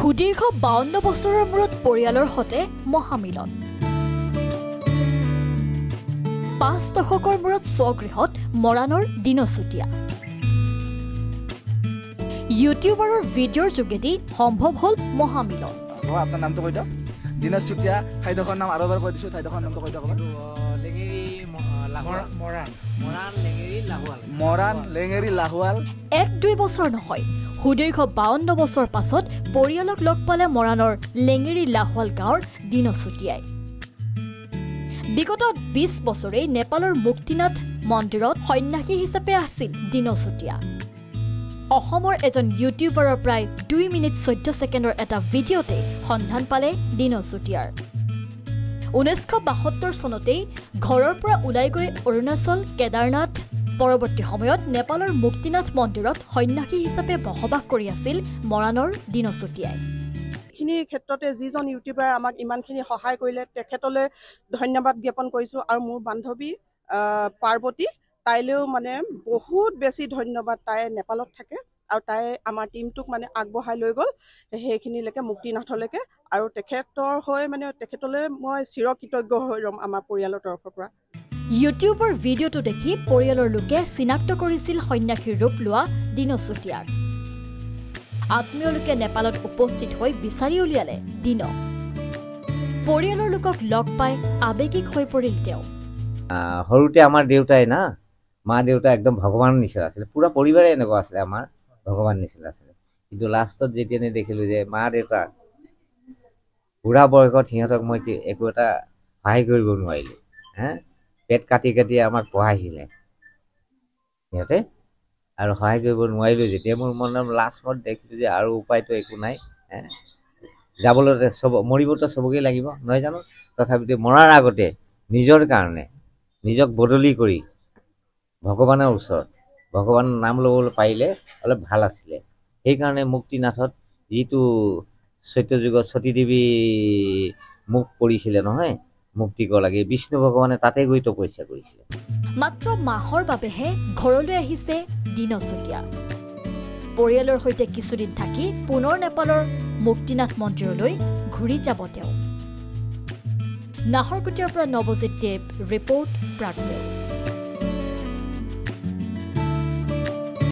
সুদীৰ্ঘ 52 বছৰৰ মূৰত পৰিয়ালৰ সৈতে মহামিলন 5 দশকৰ মূৰত স্বগৃহত মৰাণৰ দিনচুতীয়া ইউটিউবাৰৰ ভিডিঅ'ৰ যোগেদি সম্ভৱ হ'ল মহামিলন আপোনাৰ নামটো কৈ দিয়ক দিনচুতীয়া ঠাইডোখৰ নাম আৰু এবাৰ কৈ দিছোঁ ঠাইডোখৰ নামটো কৈ দিয়ক মৰাণ লেঙেৰি লাহোৱাল 1-2 বছৰ নহয় সুদীৰ্ঘ 52 বছৰ পাছত পৰিয়ালক লগ পালে মৰাণৰ লেঙেৰি লাহোৱাল গাঁৱৰ দিনচুতীয়াই বিগত 20 বছৰেই নেপালৰ মুক্তিনাথ মন্দিৰত সন্যাসী হিচাপে আছিল দিনচুতীয়া অসমৰ এজন ইউটিউবাৰৰ প্ৰায় 2 মিনিট 14 ছেকেণ্ডৰ এটা ভিডিঅ'তে সন্ধান পালে দিনচুতীয়াৰ 1972 চনতেই ঘৰৰ পৰা ওলাই গৈ অৰুণাচল কেদাৰনাথ পৰৱৰ্তী সময়ত নেপালৰ মুক্তিনাথ মন্দিৰত সন্যাসী হিচাপে বসবাস কৰি আছিল মৰাণৰ দিনচুতীয়াই খিনি ক্ষেত্ৰতে যিজন ইউটিউবাৰ আমাক ইমানখিনি সহায় কৰিলে তেখেতলৈ ধন্যবাদ জ্ঞাপন কৰিছোঁ আৰু মোৰ বান্ধৱী পাৰ্বতী তাইলেও মানে বহুত বেছি ধন্যবাদ তাই নেপালত থাকে আৰু তাই আমাৰ টিমটোক মানে আগবঢ়াই লৈ গ'ল সেইখিনিলৈকে মুক্তিনাথলৈকে আৰু তেখেতৰ হৈ মানে তেখেতলৈ মই চিৰকৃতজ্ঞ হৈ ৰম আমাৰ পৰিয়ালৰ তৰফৰ পৰা ইউটিউবৰ ভিডিঅ'টো দেখি পৰিয়ালৰ লোকে চিনাক্ত কৰিছিল সন্যাসীৰ ৰূপ লোৱা দিনচুতীয়াক আত্মীয় লোকে নেপালত উপস্থিত হৈ বিচাৰি উলিয়ালে দিন পৰিয়ালৰ লোকক লগ পাই আবেগিক হৈ পৰিল তেওঁ সৰুতে আমাৰ দেউতাই না মা দেউতা একদম ভগৱানৰ নিচিনা আছিল পুৰা পৰিবাৰে এনেকুৱা আছিলে আমাৰ ভগৱান নিচিনা আছিলে কিন্তু লাষ্টত যেতিয়া দেখিলোঁ যে মা দেউতা বুঢ়া বয়সত সিহঁতক মই একো এটা সহায় কৰিব নোৱাৰিলোঁ পেট কাটি কাটি আমাক পঢ়াইছিলে সিহঁতে আৰু সহায় কৰিব নোৱাৰিলোঁ যেতিয়া মোৰ মনত লাষ্টত দেখিলোঁ যে আৰু উপায়তো একো নাই যাবলৈ মৰিবতো চবকে লাগিব নহয় জানো তথাপিতো মৰাৰ আগতে নিজৰ কাৰণে নিজক বদলি কৰি ভগৱানৰ ওচৰত ভগৱানৰ নাম ল'বলৈ পাৰিলে অলপ ভাল আছিলে সেইকাৰণে মুক্তিনাথত যিটো সত্যযুগত সতী দেৱী মুখ পৰিছিলে নহয় মুক্তি ক লাগে বিষ্ণু ভগৱানে তাতে গৈ তপস্যা কৰিছিলে মাত্ৰ মাহৰ বাবেহে ঘৰলৈ আহিছে দিনচুতীয়া পৰিয়ালৰ সৈতে কিছুদিন থাকি পুনৰ নেপালৰ মুক্তিনাথ মন্দিৰলৈ ঘূৰি যাব তেওঁ নাহৰকটীয়াৰ পৰা নৱজিত দেৱ ৰিপৰ্ট প্ৰাগ নিউজ